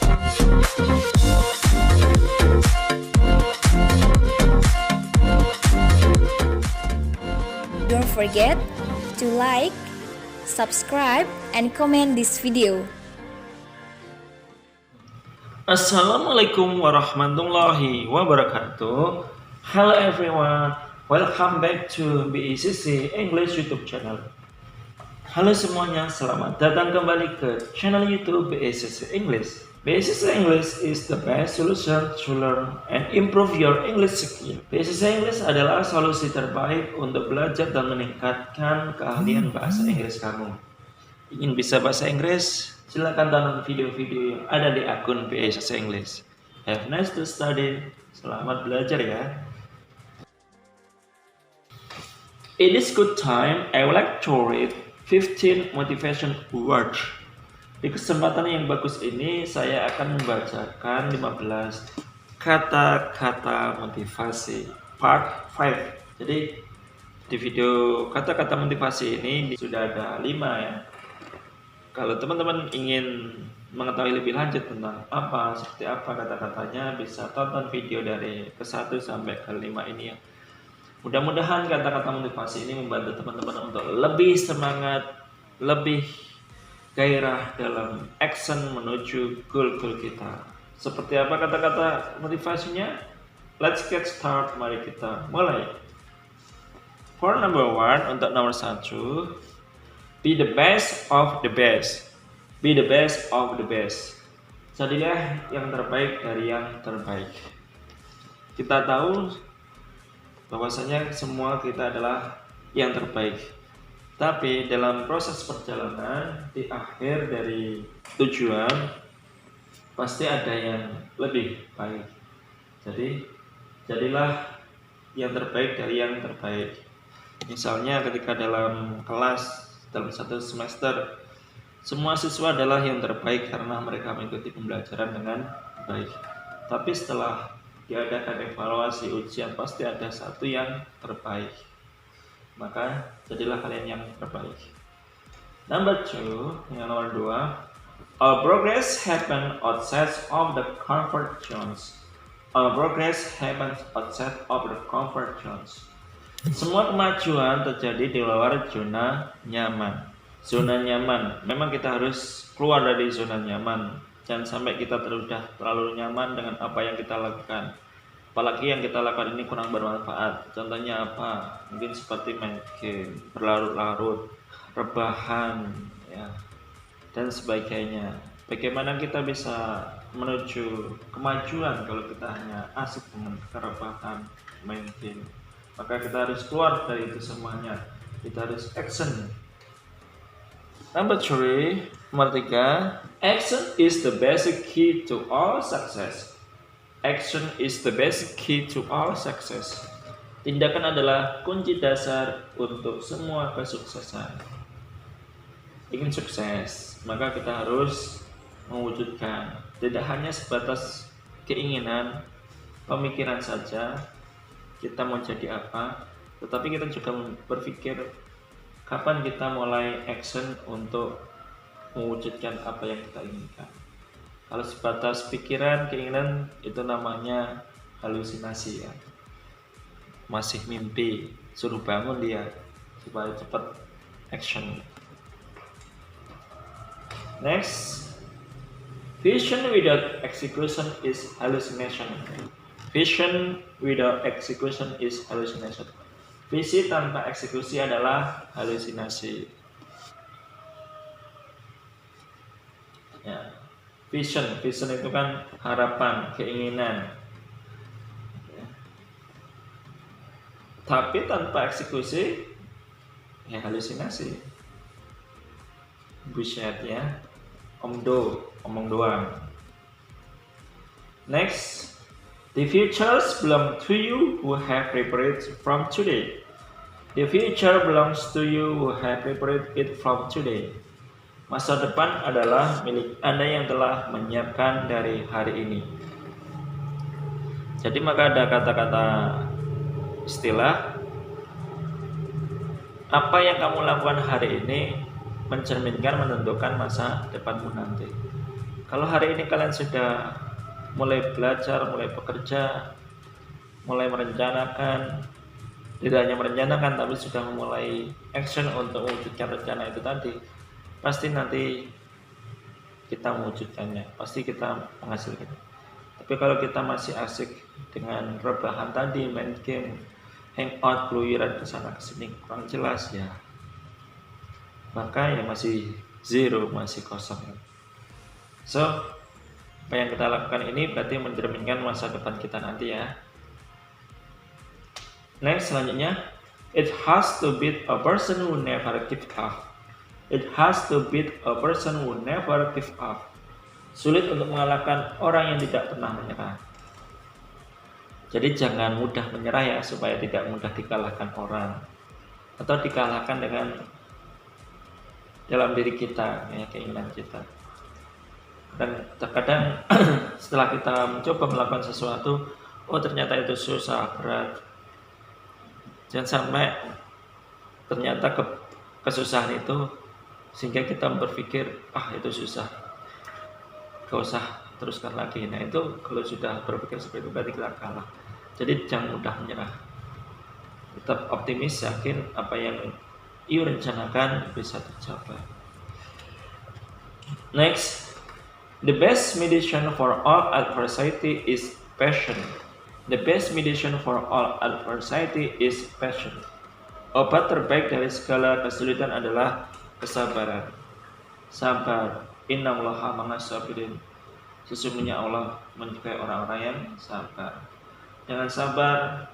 Don't forget to like, subscribe, and comment this video. Assalamualaikum warahmatullahi wabarakatuh. Hello everyone, welcome back to BECC English YouTube channel. Halo semuanya, selamat datang kembali ke channel YouTube BECC English. BECC English is the best solution to learn and improve your English skill. BECC English adalah solusi terbaik untuk belajar dan meningkatkan keahlian bahasa Inggris kamu. Ingin bisa bahasa Inggris? Silakan tonton video-video yang ada di akun BECC English. Have nice to study. Selamat belajar ya. In this good time, I would like to read 15 motivation words. Di kesempatan yang bagus ini, saya akan membacakan 15 kata-kata motivasi part 5. Jadi di video kata-kata motivasi ini sudah ada 5 ya. Kalau teman-teman ingin mengetahui lebih lanjut tentang seperti apa kata-katanya, bisa tonton video dari ke-1 sampai ke-5 ini ya. Mudah-mudahan kata-kata motivasi ini membantu teman-teman untuk lebih semangat, lebih gairah dalam action menuju goal-goal kita. Seperti apa kata-kata motivasinya? Let's get start, mari kita mulai. For number 1, untuk nomor 1, be the best of the best. Be the best of the best. Jadilah yang terbaik dari yang terbaik. Kita tahu bahwasanya semua kita adalah yang terbaik. Tapi dalam proses perjalanan, di akhir dari tujuan, pasti ada yang lebih baik. Jadi, jadilah yang terbaik dari yang terbaik. Misalnya ketika dalam kelas, dalam satu semester, semua siswa adalah yang terbaik karena mereka mengikuti pembelajaran dengan baik. Tapi setelah diadakan evaluasi ujian, pasti ada satu yang terbaik. Maka jadilah kalian yang terbaik. Number 2, yang nomor 2, our progress happens outside of the comfort zones. Our progress happens outside of the comfort zones. Semua kemajuan terjadi di luar zona nyaman. Zona nyaman, memang kita harus keluar dari zona nyaman. Jangan sampai kita terlalu nyaman dengan apa yang kita lakukan. Apalagi yang kita lakukan ini kurang bermanfaat. Contohnya apa? Mungkin seperti main game, berlarut-larut, rebahan, ya, dan sebagainya. Bagaimana kita bisa menuju kemajuan kalau kita hanya asik dengan kerebahan, main game? Maka kita harus keluar dari itu semuanya. Kita harus action. Number 3, nomor 3, action is the basic key to all success. Action is the basic key to all success. Tindakan adalah kunci dasar untuk semua kesuksesan. Ingin sukses, maka kita harus mewujudkan. Tidak hanya sebatas keinginan, pemikiran saja, kita mau jadi apa, tetapi kita juga berpikir kapan kita mulai action untuk mewujudkan apa yang kita inginkan. Kalau sebatas pikiran, keinginan, itu namanya halusinasi ya. Masih mimpi, suruh bangun dia supaya cepat action. Next, vision without execution is hallucination. Vision without execution is hallucination. Visi tanpa eksekusi adalah halusinasi. Ya. Vision itu kan harapan, keinginan. Ya. Tapi tanpa eksekusi, ya halusinasi. Buset ya, omong doang. Next, the futures belong to you who have prepared from today. The future belongs to you who have prepared it from today. Masa depan adalah milik Anda yang telah menyiapkan dari hari ini. Jadi maka ada kata-kata istilah, apa yang kamu lakukan hari ini mencerminkan, menentukan masa depanmu nanti. Kalau hari ini kalian sudah mulai belajar, mulai bekerja, mulai merencanakan, tidak hanya merencanakan tapi sudah memulai action untuk mewujudkan rencana itu tadi, pasti nanti kita mewujudkannya, pasti kita menghasilkan. Tapi kalau kita masih asik dengan rebahan tadi, main game, hangout, keluyuran kesana kesini kurang jelas ya, maka ya masih zero, masih kosong. So, apa yang kita lakukan ini berarti mencerminkan masa depan kita nanti ya. Next, selanjutnya, it has to beat a person who never give up. It has to beat a person who never give up. Sulit untuk mengalahkan orang yang tidak pernah menyerah. Jadi jangan mudah menyerah ya, supaya tidak mudah dikalahkan orang atau dikalahkan dengan dalam diri kita, ya, keinginan kita. Dan terkadang setelah kita mencoba melakukan sesuatu, oh ternyata itu susah, berat. Jangan sampai ternyata kesusahan itu sehingga kita berpikir, itu susah, gak usah teruskan lagi. Nah itu kalau sudah berpikir seperti itu berarti kita kalah. Jadi jangan mudah menyerah, tetap optimis, yakin apa yang you rencanakan bisa tercapai. Next, the best medicine for all adversity is passion. The best medicine for all adversity is passion. Obat terbaik dari segala kesulitan adalah kesabaran. Sabar. Innallaha ma'as sabirin. Sesungguhnya Allah menyukai orang-orang yang sabar. Dengan sabar,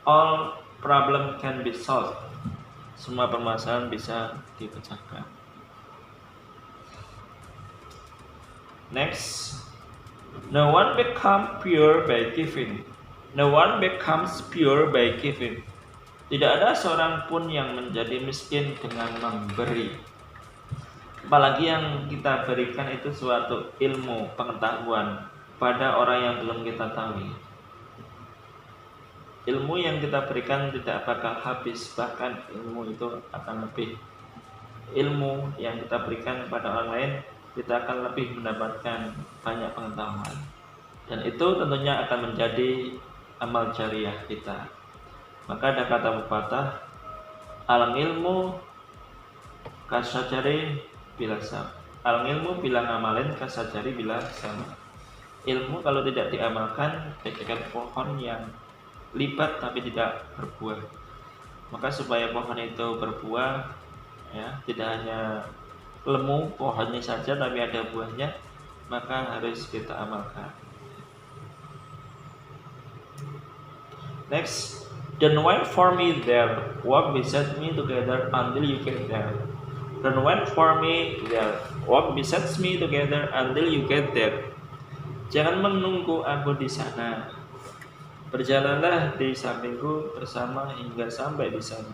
all problem can be solved. Semua permasalahan bisa dipecahkan. Next, no one becomes pure by giving. No one becomes pure by giving. Tidak ada seorang pun yang menjadi miskin dengan memberi. Apalagi yang kita berikan itu suatu ilmu, pengetahuan pada orang yang belum kita tahu. Ilmu yang kita berikan tidak bakal habis, bahkan ilmu itu akan lebih. Ilmu yang kita berikan kepada orang lain, kita akan lebih mendapatkan banyak pengetahuan. Dan itu tentunya akan menjadi amal jariah kita. Maka ada kata pepatah, al ilmu kasajari bila sama. Al ilmu bila ngamalin kasajari bila sama. Ilmu kalau tidak diamalkan bagaikan pohon yang lipat tapi tidak berbuah. Maka supaya pohon itu berbuah, ya, tidak hanya lemu pohonnya saja tapi ada buahnya, maka harus kita amalkan. Next, don't wait for me there, walk beside me together until you get there. Don't wait for me there, walk beside me together until you get there. Jangan menunggu aku di sana, berjalanlah di sampingku bersama hingga sampai di sana.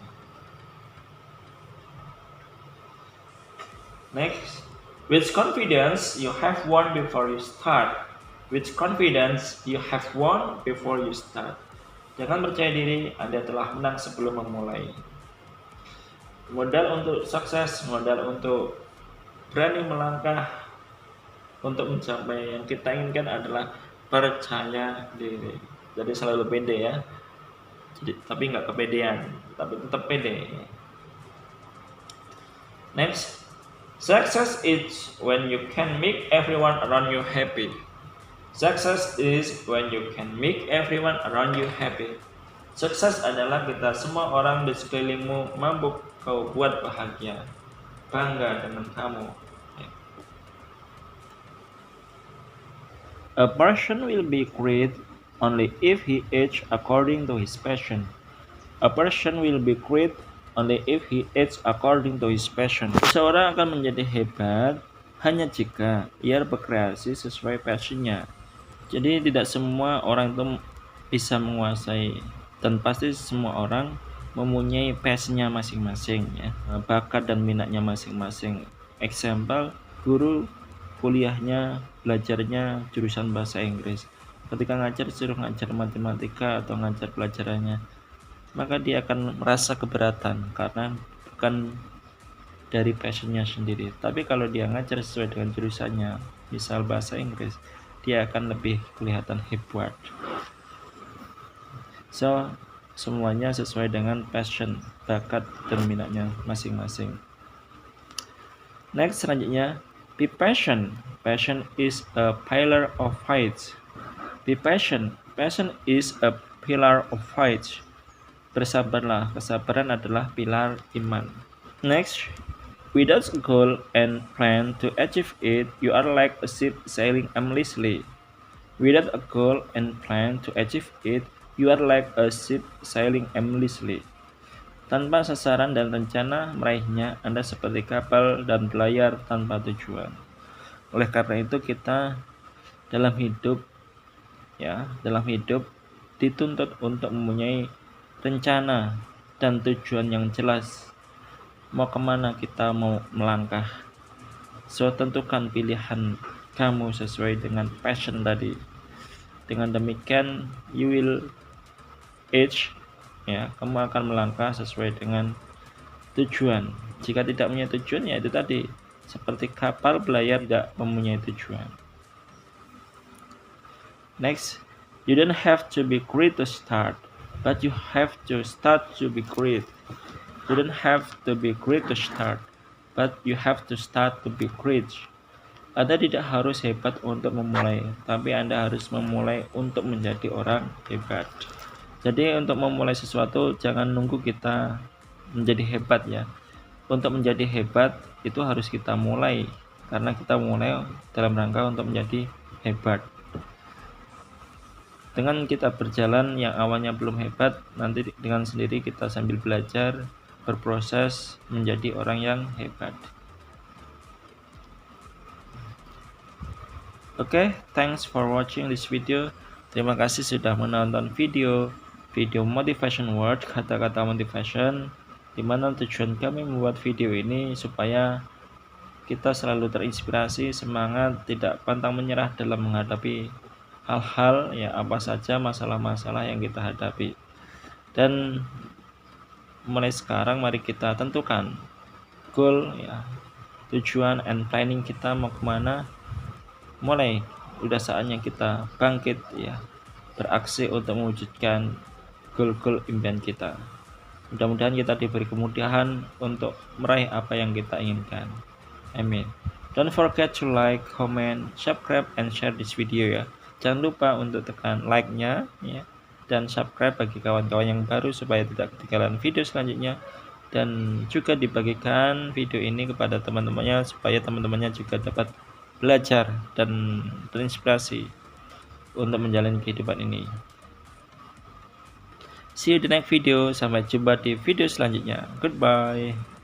Next, with confidence you have won before you start. With confidence you have won before you start. Jangan percaya diri, Anda telah menang sebelum memulai. Modal untuk sukses, modal untuk berani melangkah untuk mencapai yang kita inginkan adalah percaya diri. Jadi selalu pede ya. Tapi nggak kepedean, tapi tetap pede. Next, success is when you can make everyone around you happy. Success is when you can make everyone around you happy. Sukses adalah kita semua orang di sekelilingmu mampu kau buat bahagia, bangga dengan kamu. A person will be great only if he acts according to his passion. A person will be great only if he acts according to his passion. Seseorang akan menjadi hebat hanya jika ia berkreasi sesuai passionnya. Jadi tidak semua orang itu bisa menguasai, dan pasti semua orang mempunyai passionnya masing-masing ya, bakat dan minatnya masing-masing. Example, guru kuliahnya, belajarnya jurusan bahasa Inggris. Ketika ngajar disuruh ngajar matematika atau ngajar pelajarannya, maka dia akan merasa keberatan karena bukan dari passionnya sendiri. Tapi kalau dia ngajar sesuai dengan jurusannya, misal bahasa Inggris, dia akan lebih kelihatan hebat. So, semuanya sesuai dengan passion, bakat, dan minatnya masing-masing. Next, selanjutnya, be patient. Passion is a pillar of faith. Be patient. Passion is a pillar of faith. Bersabarlah. Kesabaran adalah pilar iman. Next, without a goal and plan to achieve it, you are like a ship sailing aimlessly. Without a goal and plan to achieve it, you are like a ship sailing aimlessly. Tanpa sasaran dan rencana meraihnya, Anda seperti kapal dan berlayar tanpa tujuan. Oleh karena itu kita dalam hidup dituntut untuk mempunyai rencana dan tujuan yang jelas. Mau kemana kita mau melangkah. So, tentukan pilihan kamu sesuai dengan passion tadi. Dengan demikian, you will age, kamu akan melangkah sesuai dengan tujuan. Jika tidak punya tujuan, ya itu tadi, seperti kapal berlayar tidak mempunyai tujuan. Next, you don't have to be great to start, but you have to start to be great. You don't have to be great to start, but you have to start to be great. Anda tidak harus hebat untuk memulai, tapi Anda harus memulai untuk menjadi orang hebat. Jadi untuk memulai sesuatu jangan nunggu kita menjadi hebat ya. Untuk menjadi hebat itu harus kita mulai, karena kita mulai dalam rangka untuk menjadi hebat. Dengan kita berjalan yang awalnya belum hebat, nanti dengan sendiri kita sambil belajar, berproses menjadi orang yang hebat. Oke, thanks for watching this video. Terima kasih sudah menonton video motivation word, kata-kata motivation, di mana tujuan kami membuat video ini supaya kita selalu terinspirasi, semangat, tidak pantang menyerah dalam menghadapi hal-hal apa saja masalah-masalah yang kita hadapi. Dan mulai sekarang mari kita tentukan goal tujuan and planning kita mau kemana. Mulai udah saatnya kita bangkit beraksi untuk mewujudkan goal-goal impian kita. Mudah-mudahan kita diberi kemudahan untuk meraih apa yang kita inginkan. Amin. Don't forget to like, comment, subscribe, and share this video Jangan lupa untuk tekan like-nya dan subscribe bagi kawan-kawan yang baru supaya tidak ketinggalan video selanjutnya, dan juga dibagikan video ini kepada teman-temannya supaya teman-temannya juga dapat belajar dan terinspirasi untuk menjalani kehidupan ini. See you di next video. Sampai jumpa di video selanjutnya. Goodbye.